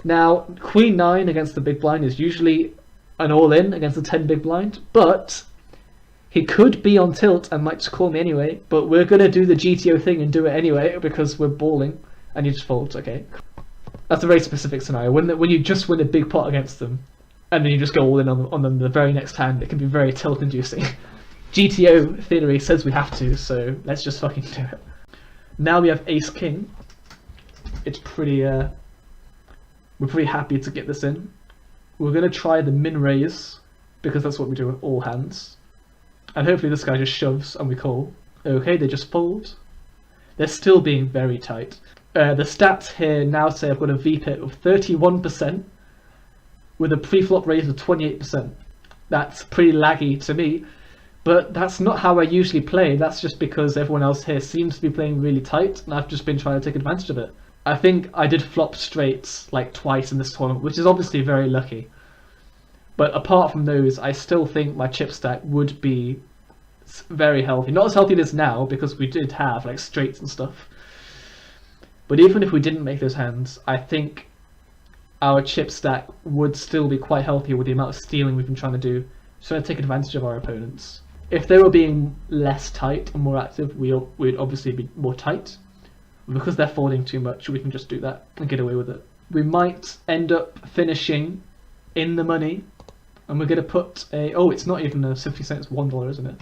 Now, Queen 9 against the big blind is usually an all-in against the 10 big blind, but he could be on tilt and might just call me anyway, but we're going to do the GTO thing and do it anyway because we're balling, and you just fold, okay. That's a very specific scenario. When you just win a big pot against them, and then you just go all in on them the very next hand, it can be very tilt-inducing. GTO theory says we have to, so let's just fucking do it. Now we have Ace-King. It's pretty, we're pretty happy to get this in. We're going to try the min raise, because that's what we do with all hands. And hopefully this guy just shoves and we call. Okay, they just fold. They're still being very tight. The stats here now say I've got a VPIT of 31% with a pre-flop raise of 28%. That's pretty laggy to me, but that's not how I usually play. That's just because everyone else here seems to be playing really tight, and I've just been trying to take advantage of it. I think I did flop straights like twice in this tournament, which is obviously very lucky. But apart from those, I still think my chip stack would be very healthy. Not as healthy as now, because we did have like straights and stuff. But even if we didn't make those hands, I think our chip stack would still be quite healthy with the amount of stealing we've been trying to do, trying to take advantage of our opponents. If they were being less tight and more active, we'd obviously be more tight. Because they're folding too much, we can just do that and get away with it. We might end up finishing in the money, and we're going to put a... Oh, it's not even a 50 cents, it's $1, isn't it?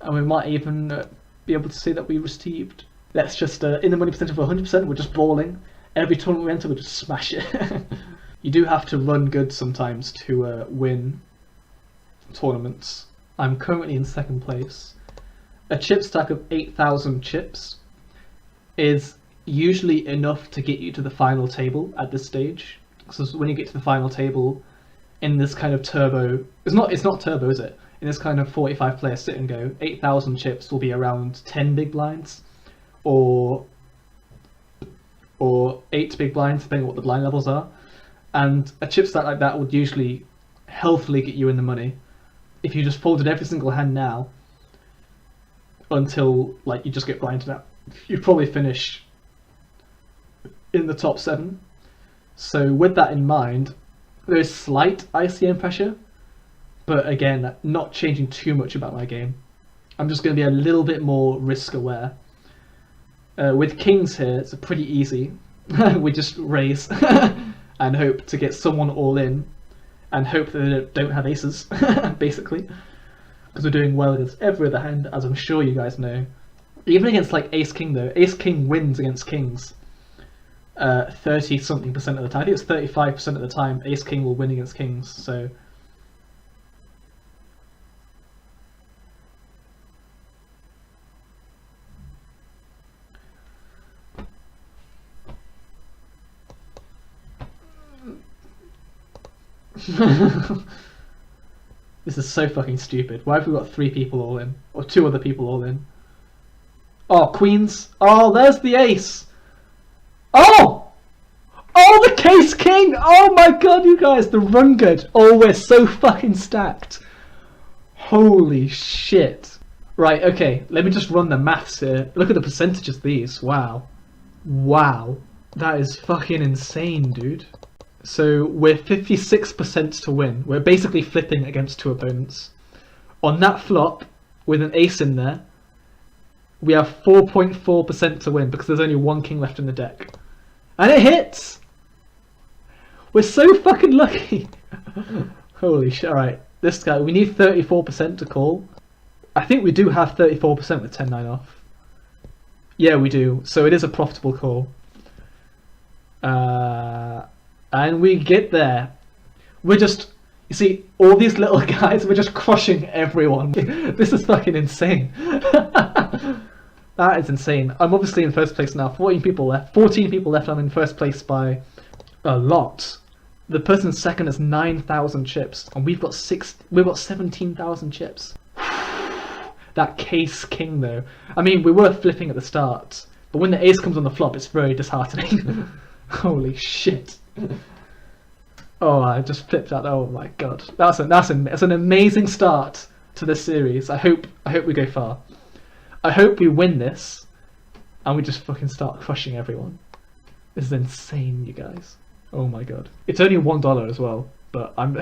And we might even be able to say that we received. Let's just, in the money percentage of 100%, we're just balling. Every tournament we enter, we just smash it. You do have to run good sometimes to win tournaments. I'm currently in second place. A chip stack of 8,000 chips is usually enough to get you to the final table at this stage. So when you get to the final table in this kind of turbo, it's not turbo, is it? In this kind of 45 player sit and go, 8,000 chips will be around 10 big blinds or 8 big blinds, depending on what the blind levels are. And a chip stack like that would usually healthily get you in the money. If you just folded every single hand now until like you just get blinded out, you'd probably finish in the top 7. So with that in mind, there's slight ICM pressure, but again, not changing too much about my game. I'm just going to be a little bit more risk aware. With kings here, it's pretty easy. We just raise and hope to get someone all in, and hope that they don't have aces, basically. Because we're doing well against every other hand, as I'm sure you guys know. Even against like ace-king though, ace-king wins against kings 30-something% of the time. I think it's 35% of the time ace-king will win against kings, so... This is so fucking stupid. Why have we got 3 people all in? Or 2 other people all in? Oh, queens. Oh, there's the ace. Oh! Oh, the case king! Oh my god, you guys, the run good. Oh, we're so fucking stacked. Holy shit. Right, okay, let me just run the maths here. Look at the percentages of these. Wow. Wow. That is fucking insane, dude. So we're 56% to win. We're basically flipping against 2 opponents. On that flop, with an ace in there, we have 4.4% to win because there's only 1 king left in the deck. And it hits! We're so fucking lucky! Holy shit, alright. This guy, we need 34% to call. I think we do have 34% with 10-9 off. Yeah, we do. So it is a profitable call. And we get there. We're just, you see, all these little guys, we're just crushing everyone. This is fucking insane. That is insane. I'm obviously in first place now. 14 people left. 14 people left. I'm in first place by a lot. The person second has 9,000 chips, and we've got 17,000 chips. That case king though. I mean, we were flipping at the start, but when the ace comes on the flop, it's very disheartening. Holy shit. Oh, I just flipped out. Oh my god. That's an amazing start to this series. I hope we go far. I hope we win this and we just fucking start crushing everyone. This is insane, you guys. Oh my god. It's only $1 as well, but I'm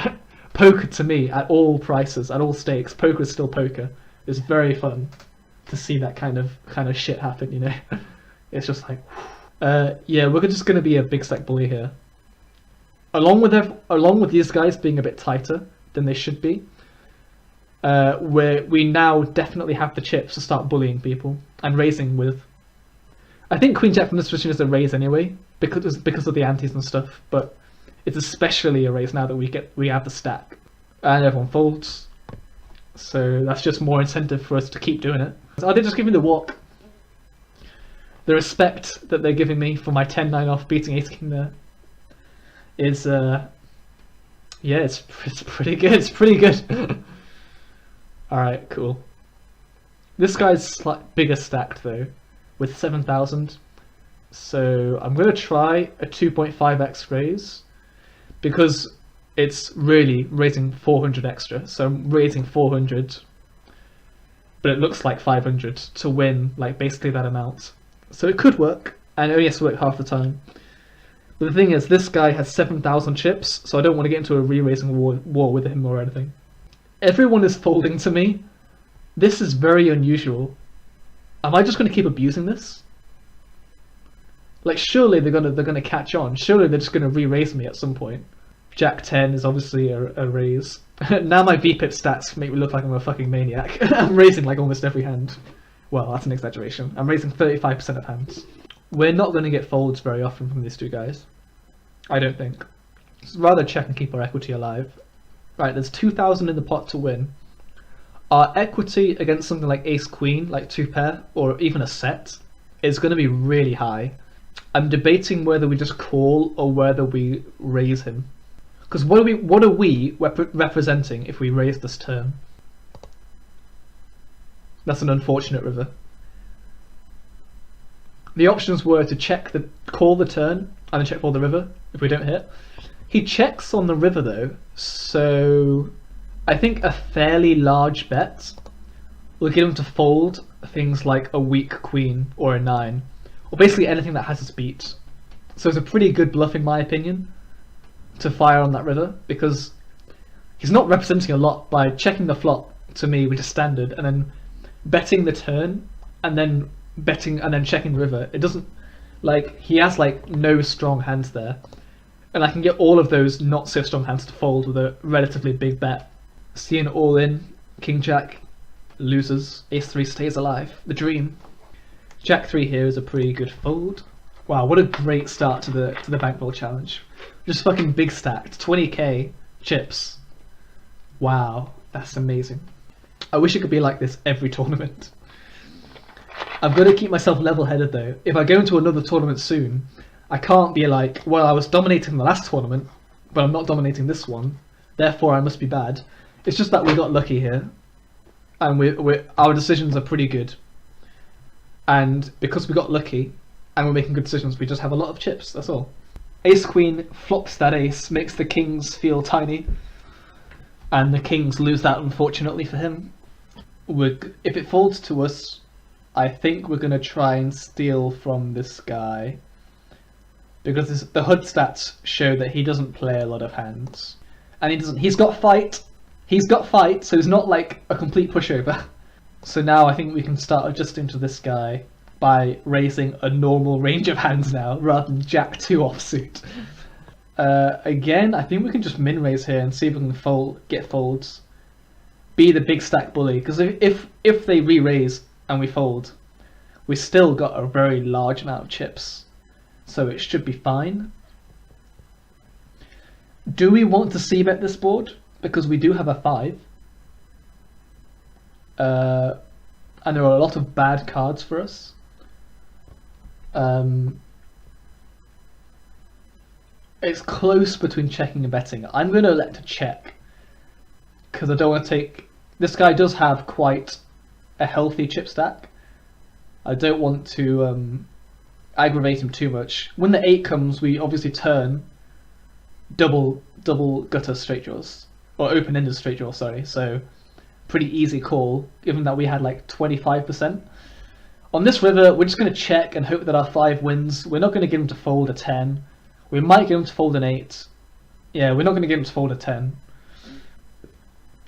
poker to me at all prices, at all stakes. Poker is still poker. It's very fun to see that kind of shit happen, you know. It's just like, yeah, we're just gonna be a big stack bully here. Along with these guys being a bit tighter than they should be, we now definitely have the chips to start bullying people and raising with. I think Queen Jack from this position is a raise anyway, because of the antes and stuff, but it's especially a raise now that we have the stack. And everyone folds. So that's just more incentive for us to keep doing it. Are they just giving the walk? The respect that they're giving me for my 10-9 off beating Ace King there is yeah, it's pretty good. It's pretty good. Alright, cool. This guy's bigger stacked though, with 7,000. So I'm gonna try a 2.5x raise because it's really raising 400 extra. So I'm raising 400, but it looks like 500 to win like basically that amount. So it could work, and it only has to work half the time. But the thing is, this guy has 7,000 chips, so I don't want to get into a re-raising war with him or anything. Everyone is folding to me. This is very unusual. Am I just going to keep abusing this? Like, surely they're gonna catch on. Surely they're just going to re-raise me at some point. Jack 10 is obviously a raise. Now my VPIP stats make me look like I'm a fucking maniac. I'm raising like almost every hand. Well, that's an exaggeration. I'm raising 35% of hands. We're not going to get folds very often from these two guys. I don't think. Just rather check and keep our equity alive. Right, there's 2,000 in the pot to win. Our equity against something like Ace Queen, like 2-pair, or even a set, is going to be really high. I'm debating whether we just call or whether we raise him. Because what are we representing if we raise this turn? That's an unfortunate river. The options were to call the turn and then check for the river if we don't hit. He checks on the river though, so I think a fairly large bet will get him to fold things like a weak queen or a 9, or basically anything that has us beat. So it's a pretty good bluff in my opinion to fire on that river, because he's not representing a lot by checking the flop to me, which is standard, and then betting the turn and then checking the river. It doesn't, like, he has like no strong hands there, and I can get all of those not so strong hands to fold with a relatively big bet. See an all in, King Jack loses, Ace 3 stays alive, the dream. Jack 3 here is a pretty good fold. Wow, what a great start to the Bankroll challenge. Just fucking big stacked, 20k chips. Wow, that's amazing. I wish it could be like this every tournament. I've got to keep myself level-headed though. If I go into another tournament soon, I can't be like, well, I was dominating the last tournament, but I'm not dominating this one, therefore I must be bad. It's just that we got lucky here, and our decisions are pretty good. And because we got lucky, and we're making good decisions, we just have a lot of chips, that's all. Ace Queen flops that ace, makes the kings feel tiny, and the kings lose that unfortunately for him. If it folds to us, I think we're going to try and steal from this guy, because the HUD stats show that he doesn't play a lot of hands, and he's got fight, so he's not like a complete pushover. So now I think we can start adjusting to this guy by raising a normal range of hands now, rather than Jack 2 offsuit. Again, I think we can just min raise here and see if we can get folds. Be the big stack bully, because if they re-raise and we fold, we still got a very large amount of chips, so it should be fine. Do we want to c-bet this board? Because we do have a 5. And there are a lot of bad cards for us. It's close between checking and betting. I'm going to elect to check, because I don't want to take... This guy does have quite a healthy chip stack. I don't want to aggravate him too much. When the 8 comes, we obviously turn double gutter straight draws, or open-ended straight draw, sorry. So pretty easy call, given that we had like 25%. On this river, we're just going to check and hope that our 5 wins. We're not going to get him to fold a 10. We might get him to fold an 8. Yeah, we're not going to get him to fold a 10.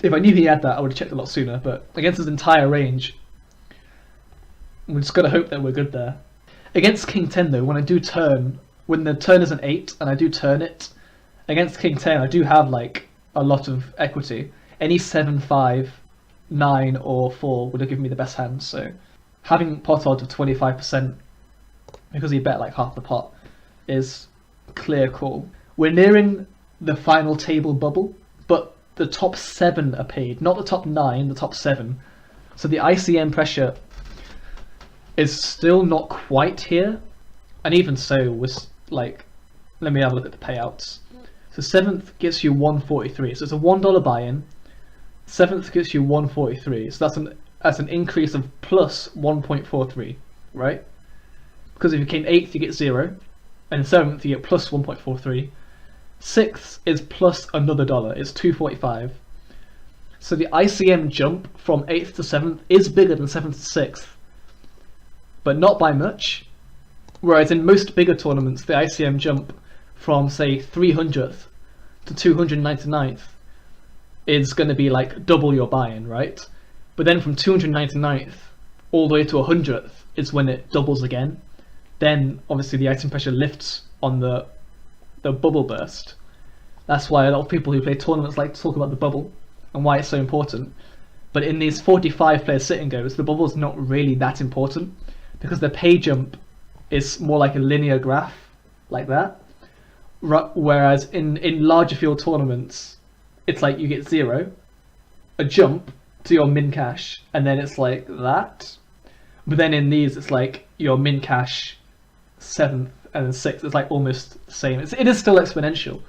If I knew he had that, I would have checked a lot sooner, but against his entire range, we just got to hope that we're good there. Against King 10 though, when I do turn, when the turn is an 8 and I do turn it, against King 10 I do have like a lot of equity. Any 7, 5, 9 or 4 would have given me the best hand, so having pot odds of 25% because he bet like half the pot is clear call. We're nearing the final table bubble, but the top 7 are paid, not the top 9, the top 7. So the ICM pressure is still not quite here, and even so, was like, let me have a look at the payouts. So 7th gets you 143, so it's a $1 buy-in. 7th gets you 143, so that's an increase of plus 1.43, right? Because if you came 8th, you get 0, and 7th you get plus 1.43. 6th is plus another $1, it's 245. So the ICM jump from 8th to 7th is bigger than 7th to 6th, but not by much. Whereas in most bigger tournaments, the ICM jump from say 300th to 299th is going to be like double your buy-in, right? But then from 299th all the way to 100th is when it doubles again. Then obviously the ICM pressure lifts on the bubble burst. That's why a lot of people who play tournaments like to talk about the bubble and why it's so important. But in these 45 player sit and goes, the bubble's not really that important because the pay jump is more like a linear graph like that. Whereas in larger field tournaments, it's like you get 0, a jump to your min cash, and then it's like that. But then in these, it's like your min cash 7th and then 6th. It's like almost the same. It is still exponential,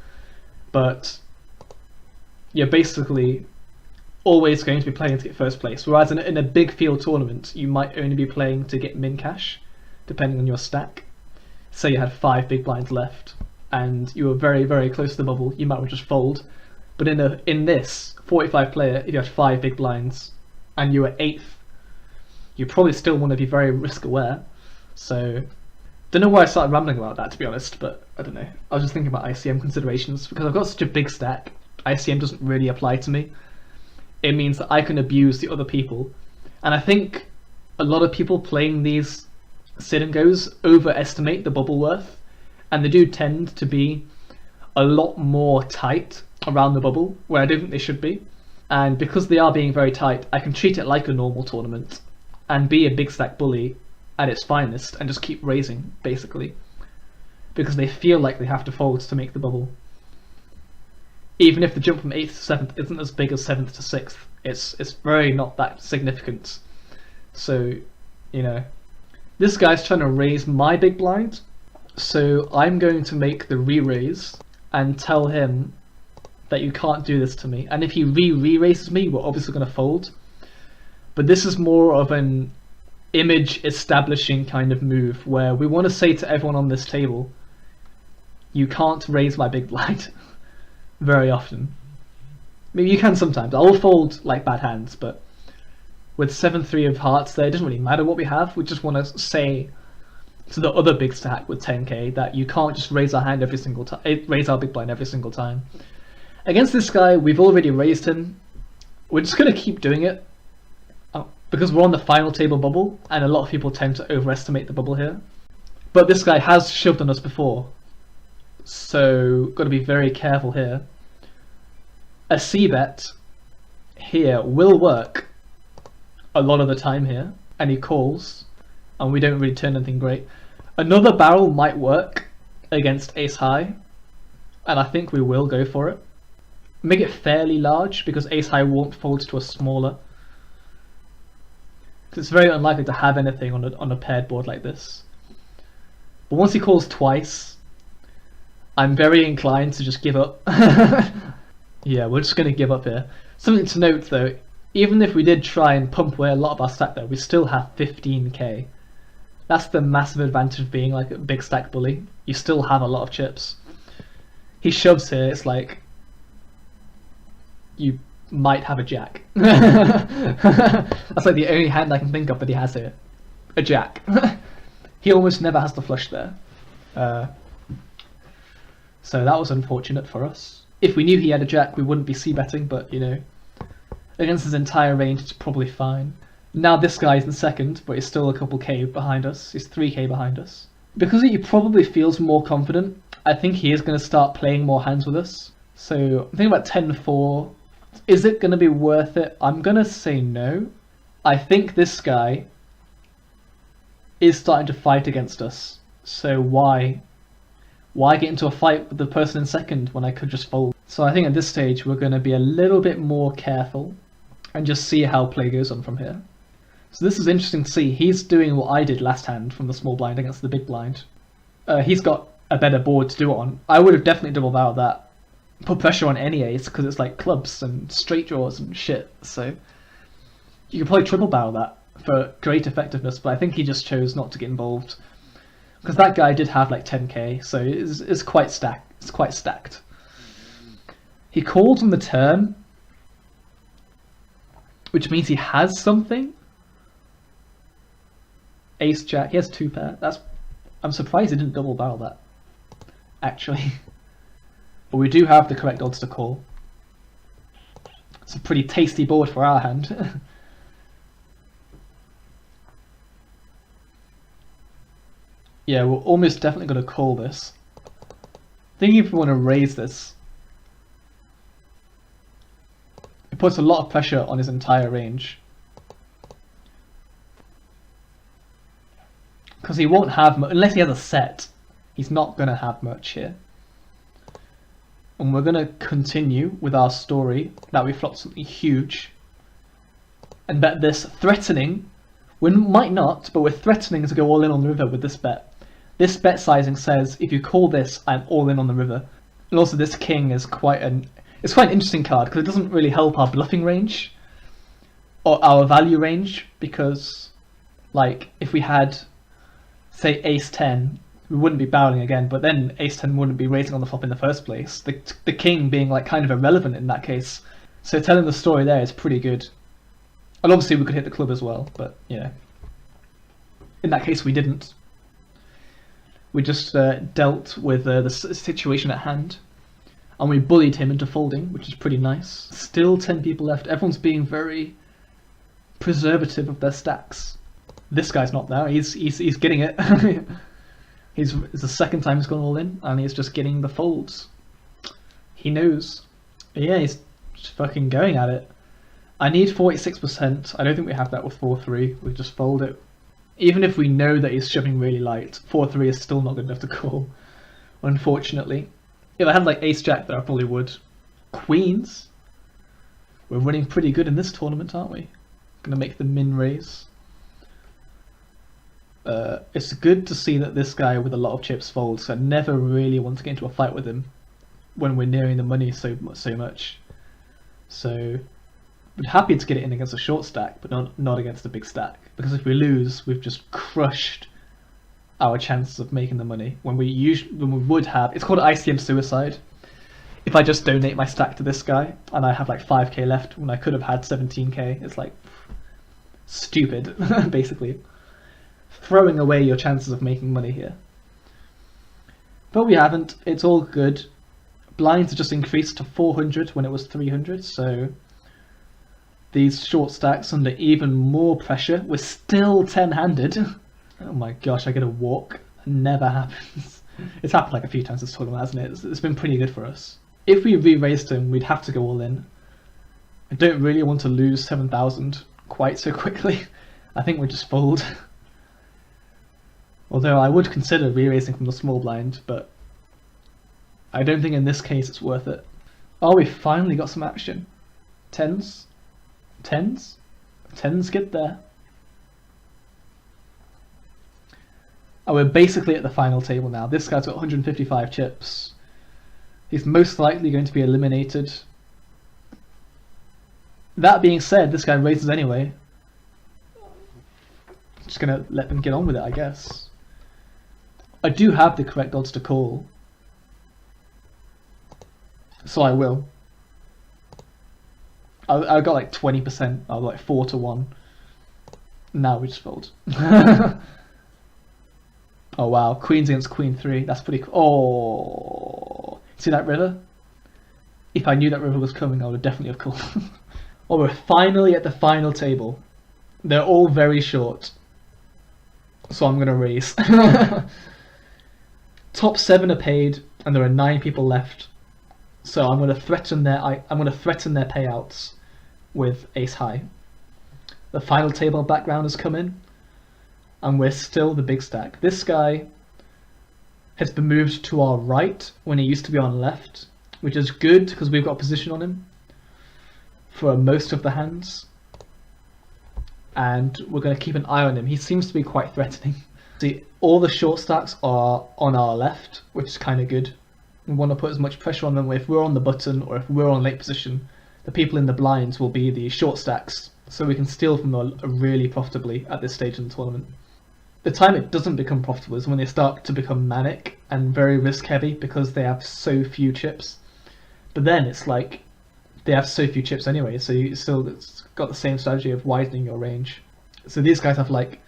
but you're basically always going to be playing to get first place. Whereas in a big field tournament, you might only be playing to get min cash, depending on your stack. Say you had 5 big blinds left, and you were very, very close to the bubble, you might well just fold. But in this 45 player, if you had 5 big blinds and you were 8th, you probably still want to be very risk aware. So, don't know why I started rambling about that, to be honest, but I don't know. I was just thinking about ICM considerations because I've got such a big stack. ICM doesn't really apply to me. It means that I can abuse the other people, and I think a lot of people playing these sit and goes overestimate the bubble worth, and they do tend to be a lot more tight around the bubble where I don't think they should be. And because they are being very tight, I can treat it like a normal tournament and be a big stack bully at its finest and just keep raising, basically, because they feel like they have to fold to make the bubble. Even if the jump from 8th to 7th isn't as big as 7th to 6th, it's very not that significant. So, you know, this guy's trying to raise my big blind, so I'm going to make the re-raise and tell him that you can't do this to me. And if he re-raises me, we're obviously going to fold. But this is more of an image establishing kind of move where we want to say to everyone on this table, you can't raise my big blind very often. Maybe you can sometimes. I'll fold like bad hands, but with 7-3 of hearts there, it doesn't really matter what we have. We just want to say to the other big stack with 10k that you can't just raise our hand every single time, raise our big blind every single time. Against this guy, we've already raised him. We're just going to keep doing it because we're on the final table bubble, and a lot of people tend to overestimate the bubble here. But this guy has shoved on us before, so got to be very careful here. A c-bet here will work a lot of the time here, and he calls, and we don't really turn anything great. Another barrel might work against ace high, and I think we will go for it. Make it fairly large because ace high won't fold to a smaller. It's very unlikely to have anything on a paired board like this. But once he calls twice, I'm very inclined to just give up. Yeah, we're just going to give up here. Something to note though, even if we did try and pump away a lot of our stack there, we still have 15k. That's the massive advantage of being like a big stack bully. You still have a lot of chips. He shoves here, it's like you might have a jack. That's like the only hand I can think of that he has here. A jack. He almost never has to flush there. So that was unfortunate for us. If we knew he had a jack, we wouldn't be c-betting, but you know, against his entire range, it's probably fine. Now this guy's in second, but he's still a couple k behind us. He's 3k behind us. Because he probably feels more confident, I think he is going to start playing more hands with us. So I'm thinking about 10-4. Is it going to be worth it? I'm going to say no. I think this guy is starting to fight against us. So why get into a fight with the person in second when I could just fold? So I think at this stage we're going to be a little bit more careful and just see how play goes on from here. So this is interesting to see. He's doing what I did last hand from the small blind against the big blind. He's got a better board to do it on. I would have definitely double barreled that. Put pressure on any ace because it's like clubs and straight draws and shit. So you could probably triple barrel that for great effectiveness, but I think he just chose not to get involved because that guy did have like 10k, so it's quite stacked. It's quite stacked. He called on the turn, which means he has something. Ace jack. He has 2 pair. I'm surprised he didn't double barrel that, actually. But we do have the correct odds to call. It's a pretty tasty board for our hand. Yeah, we're almost definitely going to call this. Thinking if we want to raise this, it puts a lot of pressure on his entire range. Because he won't have much, unless he has a set, he's not going to have much here. And we're going to continue with our story that we flopped something huge. And bet this, threatening, we might not, but we're threatening to go all in on the river with this bet. This bet sizing says, if you call this, I'm all in on the river. And also this king is quite an interesting card, because it doesn't really help our bluffing range, or our value range, because, like, if we had, say, ace 10, we wouldn't be barreling again, but then ace 10 wouldn't be raising on the flop in the first place. The king being like kind of irrelevant in that case. So telling the story there is pretty good. And obviously we could hit the club as well, but yeah. In that case we didn't. We just dealt with the situation at hand. And we bullied him into folding, which is pretty nice. Still 10 people left. Everyone's being very preservative of their stacks. This guy's not there. He's getting it. It's the second time he's gone all in, and he's just getting the folds. He knows. Yeah, he's just fucking going at it. I need 46%. I don't think we have that with 4-3. We just fold it. Even if we know that he's shoving really light, 4-3 is still not good enough to call, unfortunately. If I had like ace jack there, I probably would. Queens. We're running pretty good in this tournament, aren't we? Gonna make the min raise. It's good to see that this guy with a lot of chips folds. I never really want to get into a fight with him when we're nearing the money so much. So we're happy to get it in against a short stack, but not against a big stack. Because if we lose, we've just crushed our chances of making the money. When we would have, it's called ICM suicide. If I just donate my stack to this guy and I have like 5k left when I could have had 17k, it's like stupid, basically. Throwing away your chances of making money here. But we haven't. It's all good. Blinds are just increased to 400 when it was 300, so these short stacks under even more pressure. We're still 10-handed. Oh my gosh, I get a walk. It never happens. It's happened like a few times this tournament, hasn't it? It's been pretty good for us. If we re-raised him, we'd have to go all in. I don't really want to lose 7,000 quite so quickly. I think we just fold. Although I would consider re-raising from the small blind, but I don't think in this case it's worth it. Oh, we finally got some action. Tens? Tens? Tens get there. Oh, we're basically at the final table now. This guy's got 155 chips. He's most likely going to be eliminated. That being said, this guy raises anyway. Just gonna let them get on with it, I guess. I do have the correct odds to call, so I will. I got like 20%. I was like 4-1. Now we just fold. Oh wow, queens against queen 3. That's pretty cool. Oh, See that river? If I knew that river was coming, I would definitely have called. Oh, we're finally at the final table. They're all very short, so I'm gonna raise. Top 7 are paid, and there are 9 people left. So I'm gonna threaten their payouts with ace high. The final table background has come in, and we're still the big stack. This guy has been moved to our right when he used to be on left, which is good because we've got position on him for most of the hands, and we're going to keep an eye on him. He seems to be quite threatening. See, all the short stacks are on our left, which is kind of good. We want to put as much pressure on them. If we're on the button or if we're on late position, the people in the blinds will be the short stacks, so we can steal from them really profitably at this stage in the tournament. The time it doesn't become profitable is when they start to become manic and very risk heavy because they have so few chips. But then it's like they have so few chips anyway, so you still got the same strategy of widening your range. So these guys have like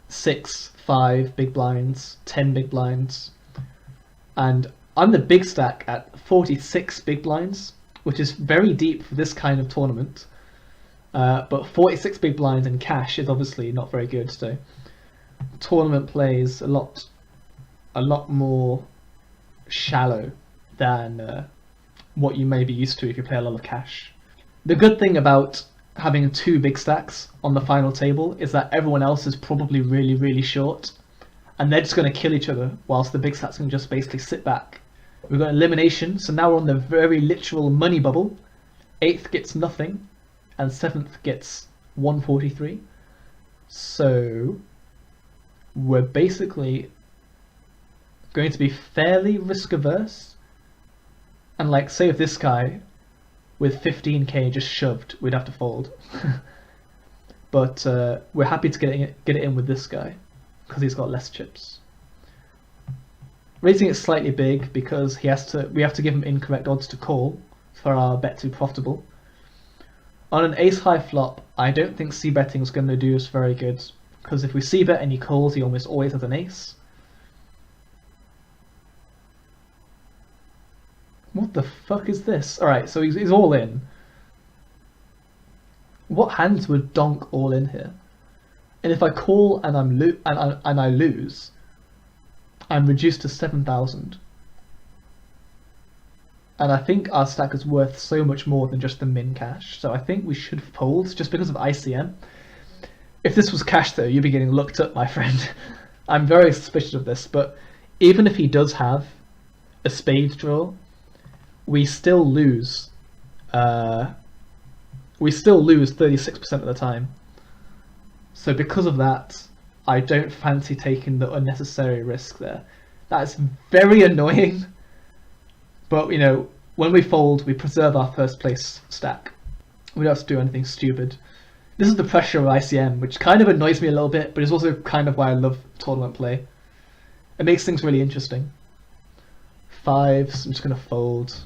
6, 5 big blinds, 10 big blinds, and I'm the big stack at 46 big blinds, which is very deep for this kind of tournament. But 46 big blinds in cash is obviously not very good. So tournament plays a lot more shallow than what you may be used to if you play a lot of cash. The good thing about having 2 big stacks on the final table is that everyone else is probably really short, and they're just going to kill each other whilst the big stacks can just basically sit back. We've got elimination, so now we're on the very literal money bubble. 8th gets nothing, and 7th gets 143. So we're basically going to be fairly risk averse. And like, say if this guy with 15k just shoved, we'd have to fold. But we're happy to get it in with this guy because he's got less chips. Raising it slightly big because we have to give him incorrect odds to call for our bet to be profitable. On an ace high flop, I don't think c-betting is going to do us very good because if we c-bet and he calls, he almost always has an ace. What the fuck is this? Alright, so he's all in. What hands would donk all in here? And if I call and I lose, I'm reduced to 7,000. And I think our stack is worth so much more than just the min cash. So I think we should fold just because of ICM. If this was cash though, you'd be getting looked up, my friend. I'm very suspicious of this, but even if he does have a spade draw, we still lose 36% of the time. So because of that, I don't fancy taking the unnecessary risk there. That's very annoying. But you know, when we fold, we preserve our first place stack. We don't have to do anything stupid. This is the pressure of ICM, which kind of annoys me a little bit, but is also kind of why I love tournament play. It makes things really interesting. 5s, I'm just gonna fold.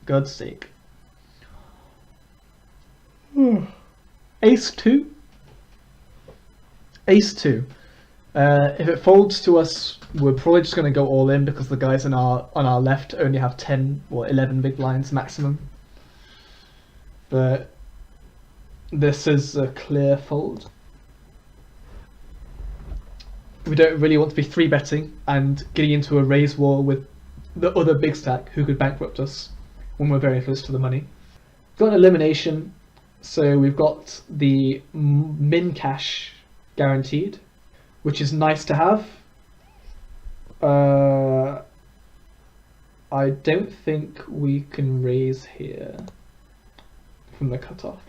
God's sake. Ace 2. Ace 2. If it folds to us, we're probably just going to go all in because the guys on our left only have 10 or 11 big blinds maximum. But this is a clear fold. We don't really want to be 3-betting and getting into a raise war with the other big stack who could bankrupt us when we're very close to the money. We've got an elimination, so we've got the min cash guaranteed, which is nice to have. I don't think we can raise here from the cutoff.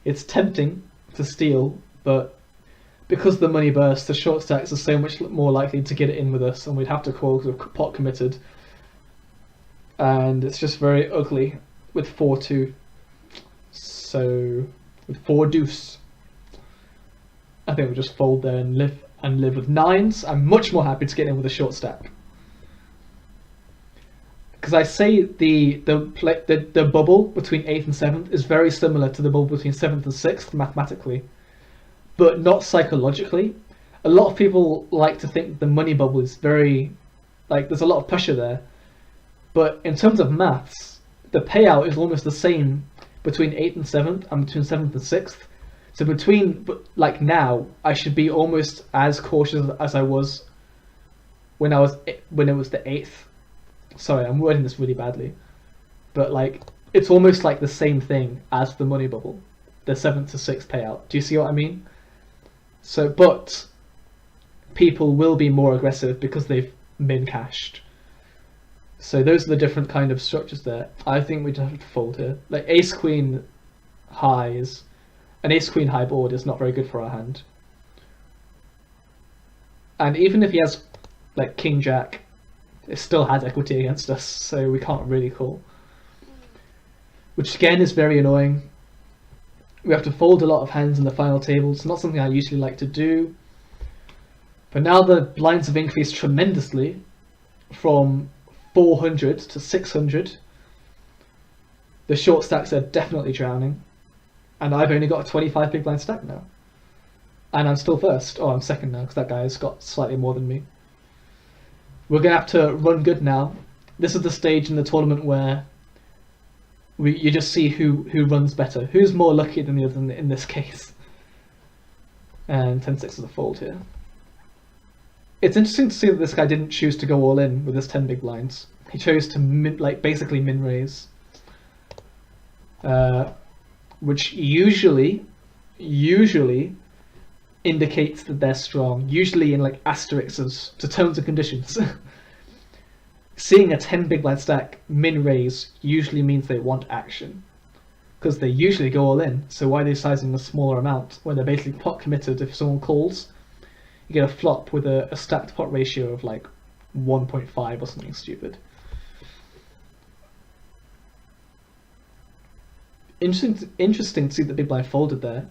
It's tempting to steal, but because the money bursts, the short stacks are so much more likely to get it in with us, and we'd have to call because we're pot committed. And it's just very ugly with 4-2. So with 4 deuce, I think we'll just fold there and live with 9s. I'm much more happy to get in with a short stack. Because I say the bubble between 8th and 7th is very similar to the bubble between 7th and 6th mathematically, but not psychologically. A lot of people like to think the money bubble is very Like, there's a lot of pressure there. But in terms of maths, the payout is almost the same between 8th and 7th and between 7th and 6th. So like now, I should be almost as cautious as I was when it was the 8th. Sorry, I'm wording this really badly. But like, it's almost like the same thing as the money bubble, the 7th to 6th payout. Do you see what I mean? So, but people will be more aggressive because they've min cashed. So those are the different kind of structures there. I think we just have to fold here. Like ace queen highs, an ace queen high board is not very good for our hand. And even if he has like king jack, it still has equity against us, so we can't really call. Which again is very annoying. We have to fold a lot of hands in the final table. It's not something I usually like to do. But now the blinds have increased tremendously from 400 to 600. The short stacks are definitely drowning. And I've only got a 25 big blind stack now. And I'm still first. Oh, I'm second now because that guy has got slightly more than me. We're going to have to run good now. This is the stage in the tournament where you just see who runs better. Who's more lucky than the other in this case. And 10-6 is a fold here. It's interesting to see that this guy didn't choose to go all in with his 10 big blinds. He chose to basically min raise, which usually indicates that they're strong. Usually in like asterisks to terms and conditions. Seeing a 10 big blind stack min raise usually means they want action, because they usually go all in. So why are they sizing a smaller amount when they're basically pot committed? If someone calls, you get a flop with a stacked pot ratio of like 1.5 or something stupid. Interesting to see the big blind folded there.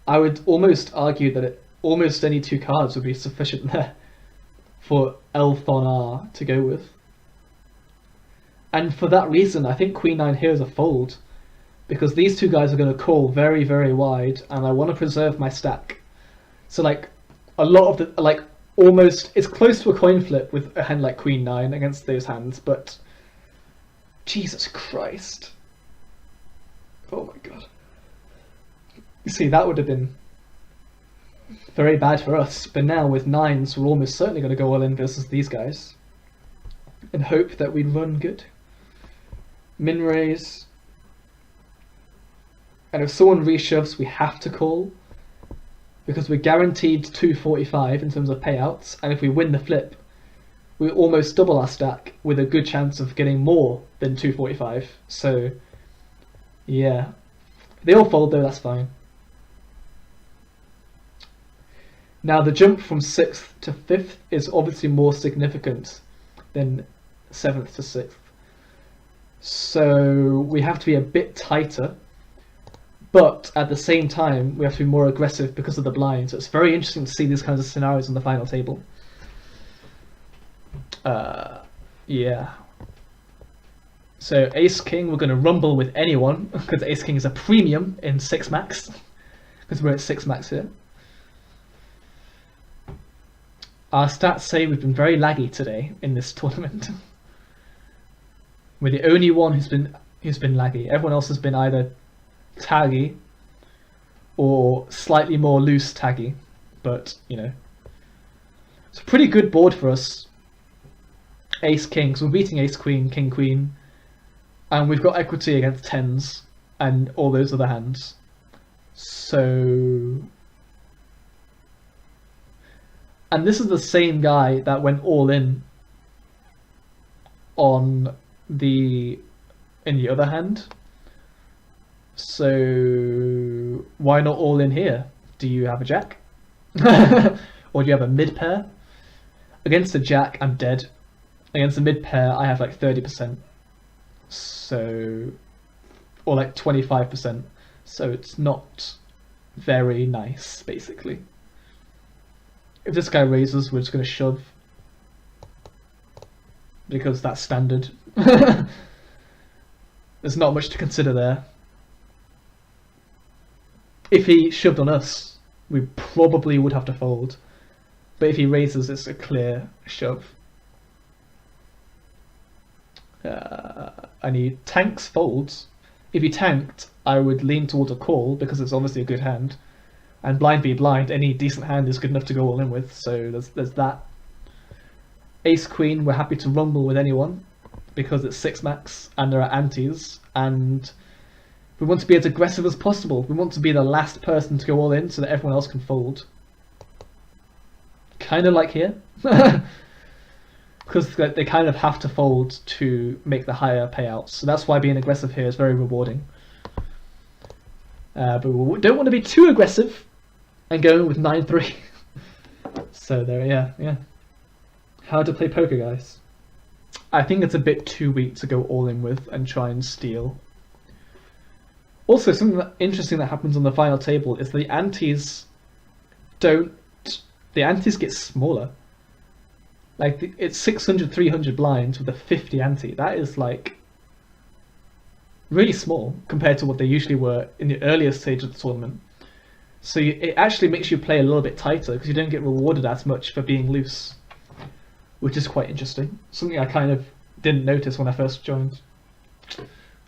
I would almost argue that almost any two cards would be sufficient there for Elf on R to go with. And for that reason, I think Queen 9 here is a fold, because these two guys are going to call very, very wide, and I want to preserve my stack. So like a lot of the almost it's close to a coin flip with a hand like Queen 9 against those hands, but Jesus Christ. Oh my god. You see, that would have been very bad for us, but now with 9s we're almost certainly going to go all in versus these guys and hope that we run good. Min raise, and if someone reshoves we have to call, because we're guaranteed 245 in terms of payouts, and if we win the flip we almost double our stack with a good chance of getting more than 245. So yeah, they all fold though, that's fine. Now the jump from 6th to 5th is obviously more significant than 7th to 6th. So we have to be a bit tighter, but at the same time we have to be more aggressive because of the blind. So it's very interesting to see these kinds of scenarios on the final table. Yeah. So Ace King, we're going to rumble with anyone, because Ace King is a premium in 6 max, because we're at 6 max here. Our stats say we've been very laggy today in this tournament. We're the only one who's been laggy. Everyone else has been either taggy or slightly more loose taggy, but you know, it's a pretty good board for us. Ace King, so we're beating Ace Queen, King Queen, and we've got equity against 10s and all those other hands. So, and this is the same guy that went all in on in the other hand. So why not all in here? Do you have a jack? Or do you have a mid pair? Against a jack, I'm dead. Against a mid pair, I have like 30%. So, or like 25%. So it's not very nice, basically. If this guy raises, we're just going to shove, because that's standard. There's not much to consider there. If he shoved on us, we probably would have to fold. But if he raises, it's a clear shove. And he tanks folds. If he tanked, I would lean towards a call because it's obviously a good hand. And blind v blind, any decent hand is good enough to go all in with. So there's that. Ace queen, we're happy to rumble with anyone because it's 6 max and there are antes, and we want to be as aggressive as possible. We want to be the last person to go all in so that everyone else can fold. Kind of like here. Because they kind of have to fold to make the higher payouts. So that's why being aggressive here is very rewarding. But we don't want to be too aggressive and go with 9-3. So there, yeah. How to play poker, guys. I think it's a bit too weak to go all in with and try and steal. Also, something interesting that happens on the final table is the antes get smaller. Like, it's 600, 300 blinds with a 50 ante. That is like really small compared to what they usually were in the earlier stage of the tournament. So it actually makes you play a little bit tighter because you don't get rewarded as much for being loose, which is quite interesting. Something I kind of didn't notice when I first joined.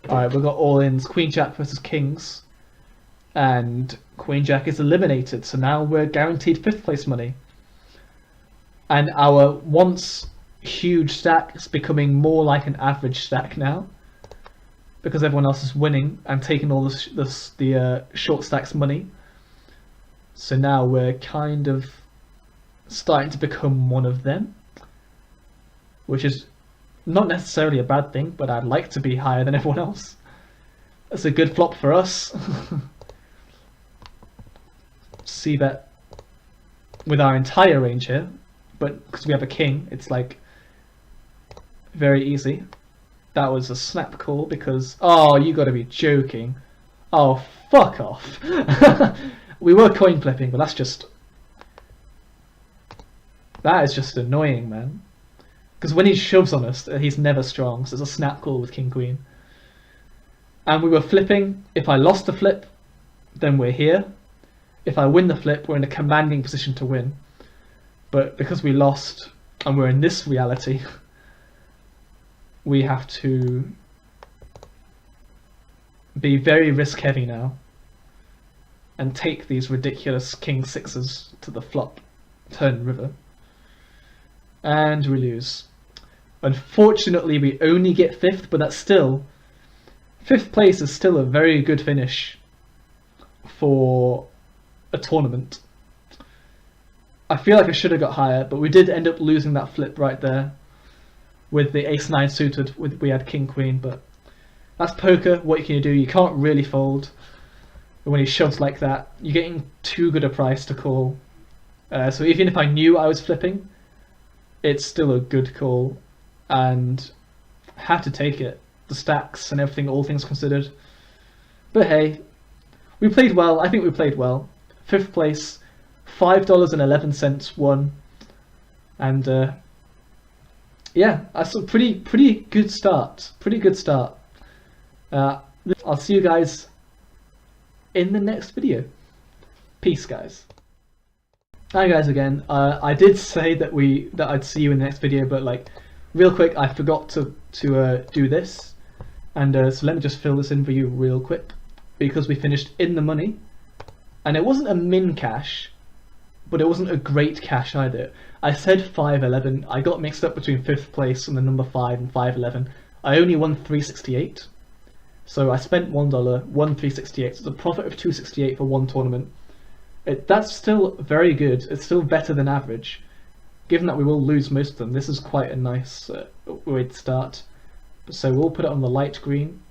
Alright, we've got all-ins, Queen Jack versus Kings, and Queen Jack is eliminated, so now we're guaranteed 5th place money. And our once huge stack is becoming more like an average stack now, because everyone else is winning and taking all the short stacks money. So now we're kind of starting to become one of them, which is not necessarily a bad thing, but I'd like to be higher than everyone else. That's a good flop for us. See that with our entire range here, but because we have a king, it's like very easy. That was a snap call because, oh, you gotta be joking. Oh, fuck off. We were coin flipping, but that is just annoying, man. Because when he shoves on us, he's never strong, so it's a snap call with king queen. And we were flipping. If I lost the flip, then we're here. If I win the flip, we're in a commanding position to win. But because we lost and we're in this reality, we have to be very risk heavy now and take these ridiculous king sixes to the flop turn river. And we lose. Unfortunately, we only get 5th, but that's still 5th place is still a very good finish for a tournament. I feel like I should have got higher, but we did end up losing that flip right there with the ace-9 suited. We had king-queen, but that's poker. What can you do? You can't really fold when he shoves like that. You're getting too good a price to call. So even if I knew I was flipping, it's still a good call, and had to take it. The stacks and everything, all things considered. But hey, we played well. I think we played well. 5th place, $5.11 won, and yeah, that's a pretty good start. Pretty good start. I'll see you guys in the next video. Peace, guys. Hi guys again. I did say that I'd see you in the next video, but like real quick, I forgot to do this, and so let me just fill this in for you real quick, because we finished in the money, and it wasn't a min cash, but it wasn't a great cash either. I said 511. I got mixed up between 5th place and the number 5 and 511. I only won 368, so I spent $1, won 368. So it's a profit of 268 for one tournament. That's still very good. It's still better than average. Given that we will lose most of them, this is quite a nice way to start. So we'll put it on the light green,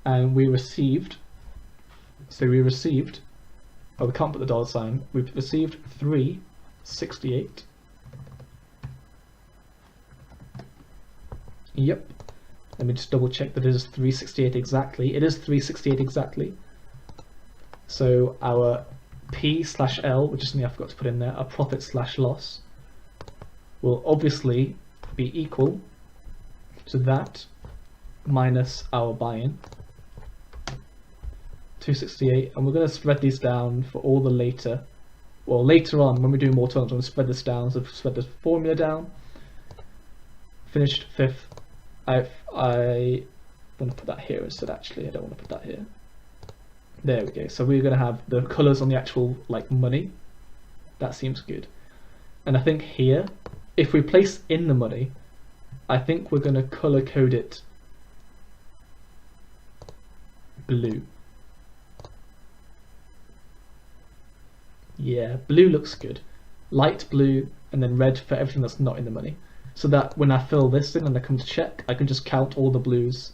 and we received. So we received. Oh, we can't put the dollar sign. We've received 368. Yep. Let me just double check that it is 368 exactly. It is 368 exactly. So our P/L, which is something I forgot to put in there, our profit/loss, will obviously be equal to that minus our buy-in, 268, and we're going to spread these down for all the later on when we do more turns. I'm going to spread this down, so spread this formula down. Finished 5th, I want to put that here instead. Actually, I don't want to put that here. There we go. So we're going to have the colours on the actual like money. That seems good. And I think here, if we place in the money, I think we're going to colour code it blue. Yeah, blue looks good. Light blue and then red for everything that's not in the money. So that when I fill this in and I come to check, I can just count all the blues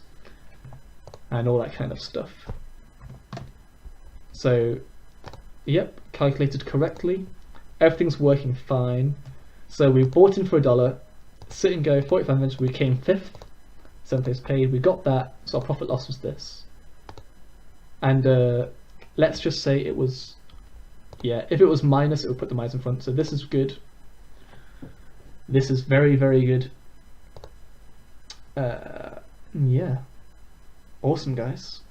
and all that kind of stuff. So, yep, calculated correctly. Everything's working fine. So we bought in for $1, sit and go, 45 minutes, we came 5th, 7 days paid, we got that, so our profit loss was this. And let's just say it was, yeah, if it was minus, it would put the minus in front, so this is good. This is very, very good. Yeah. Awesome, guys.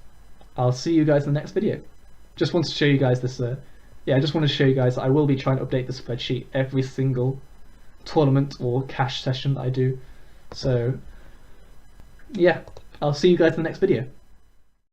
I'll see you guys in the next video. Just wanted to show you guys this, yeah, I just want to show you guys that I will be trying to update the spreadsheet every single tournament or cash session I do. So, yeah, I'll see you guys in the next video.